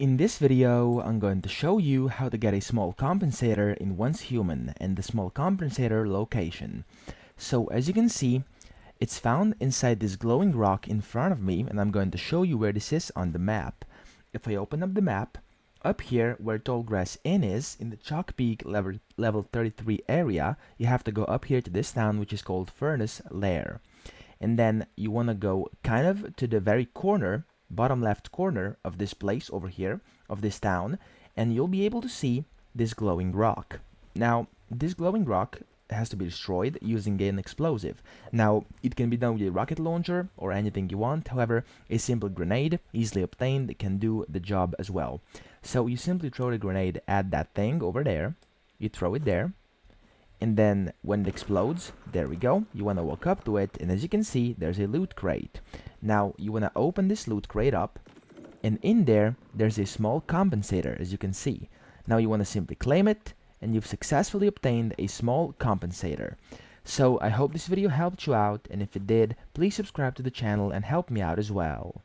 In this video, I'm going to show you how to get a small compensator in Once Human and the small compensator location. So as you can see, it's found inside this glowing rock in front of me, and I'm going to show you where this is on the map. If I open up the map, up here where Tall Grass Inn is, in the Chalk Peak level 33 area, you have to go up here to this town which is called Furnace Lair. And then you want to go kind of to the very corner, bottom left corner of this place over here, of this town, and you'll be able to see this glowing rock. Now, this glowing rock has to be destroyed using an explosive. Now, it can be done with a rocket launcher or anything you want. However, a simple grenade, easily obtained, can do the job as well. So you simply throw the grenade at that thing over there, you throw it there, and then when it explodes, there we go, you want to walk up to it, and as you can see, there's a loot crate. Now, you want to open this loot crate up, and in there, there's a small compensator, as you can see. Now you want to simply claim it, and you've successfully obtained a small compensator. So I hope this video helped you out, and if it did, please subscribe to the channel and help me out as well.